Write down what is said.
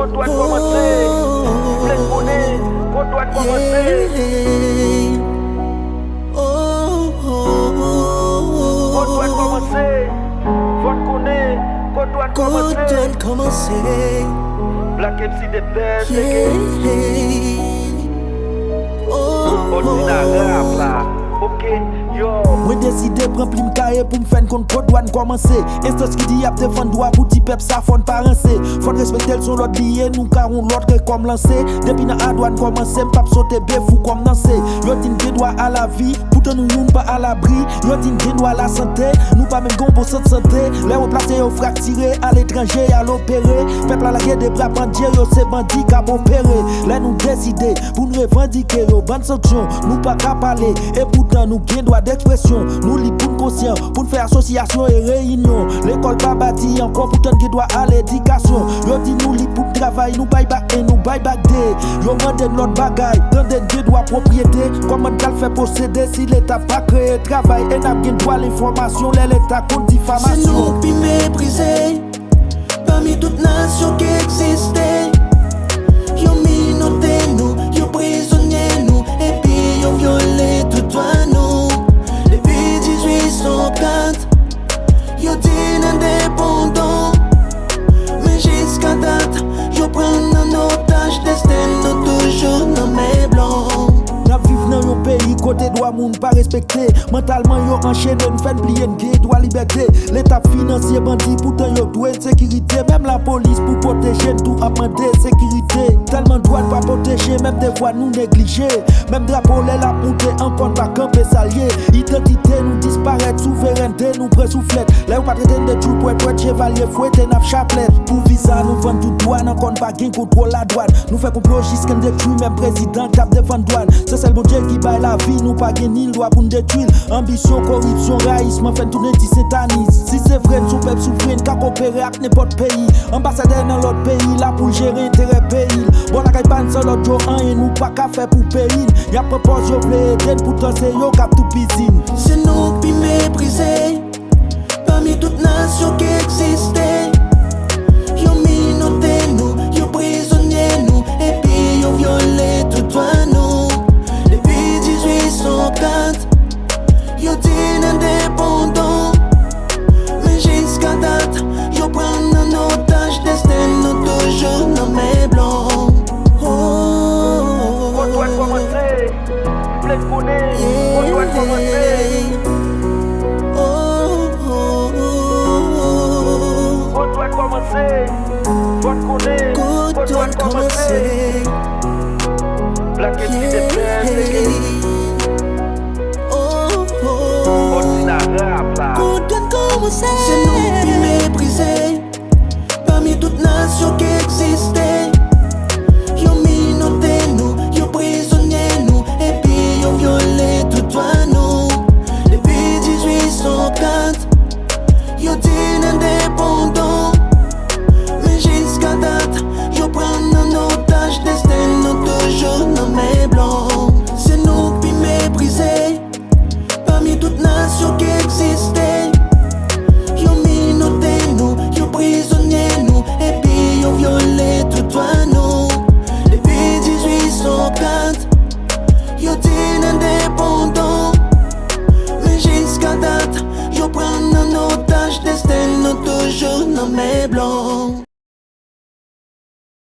qu'on doit commencer. Plein de monnaie, qu'on doit commencer. Qu'on doit commencer. Faut qu'on doit commencer. Black MC de best. Ordinaire rap là. Ok, yo. Moi décidé prendre plim carré pour me faire contre code douane commencer. Instance qui dit y'a défendre droit pour ti pep ça faut pas rancer. Faut respecter le son l'autre billet nous car on l'autre comme lancer. Depuis na à douane commencer m'pap sauter bé fou comme danser. Yo din gen droit à la vie, pourtant nous yon pas à l'abri. Yo din gen droit à la santé, nous pas même gon pour santé. Les replacer yo fracturé à l'étranger à l'opérer. Peuple à la guerre des bras bandits yo c'est bandit qui opérer. Là nous décider pour nous revendiquer yo bonne sanction, nous pas qu'à parler et pourtant nous gen droit d'expression. Nous li pour conscient, pour faire association et réunion. L'école pas bâtie encore, pourtant qui doit à l'éducation. Yo dit nous li pour travail, nous buy back et nous buy back day. Yo mande notre bagaille, dans des droits propriété. Comment qu'elle fait posséder si l'État pas créé travail. Et n'a bien droit l'information, l'État contre diffamation. C'est nous qui méprisés, parmi toutes nations qui existaient. Yo minoté nous, yo prisonnier nous, et puis yo violé tout droit nous. Depuis 1804, yo dit indépendant. Mais jusqu'à date, yo prend en otage destin nous toujours dans mes blancs. N'a vivre dans un pays côté droit moun pas respecté. Mentalement yo enchaîné nous fait plier gay droit liberté. L'état financier bandit pourtant yo doit sécurité. Même la police pour protéger tout a demandé sécurité. Tellement droit pas protéger même des fois nous négliger. Même drapeau les la monter encore pas camper salier. Identité nous disparaît, souveraineté nous prend soufflette. Là ou pas traiter de tout pour être chevalier fouetté n'a chapelet. Pour visa nous vend tout douane encore pas gain contrôle la douane. Nous fait complot jusqu'à détruire même président cap défendre douane. C'est le bon Dieu qui baille la vie, nous pas gagner le droit pour nous détruire. Ambition, corruption, raïsme, fait tourner du satanisme. Si c'est vrai, nous peuvent souffrir, qu'à coopérer avec n'importe pays. Ambassadeur dans l'autre pays, là pour gérer intérêt pays. Bon, la caille pas seul l'autre jour, et nous pas qu'à faire pour pays. Y'a propose, yo plaît, pourtant c'est yo cap tout piscine. C'est nous qui méprisés, parmi toutes nations qui existaient. Yo minoté nous, yo prisonnier nous, et puis yo violé tout droit nous. Depuis 1804, yo dit indépendant. Mais jusqu'à date, yo prend en otage destin nous toujours dans mes blancs. On doit commencer. Plein de monnaie, on doit commencer. On doit commencer. On doit commencer. Black MC de best. Ordinaire rap là. C'est nous qui méprisés, parmi toutes nations qui existaient. Yo minoté nous, yo prisonnier nous, et puis yo violé tout droit nous. Depuis 1804, yo dit indépendant. Mais jusqu'à date, yo prend en otage destin nous toujours dans mes blancs. C'est nous qui méprisés, parmi toutes nations qui existaient. Yo minoté nous, yo prisonnier nous, et puis yo violé tout droit nous. Depuis 1804, yo dit indépendant. Mais jusqu'à date, yo prend en otage destin nous toujours dans mes blancs.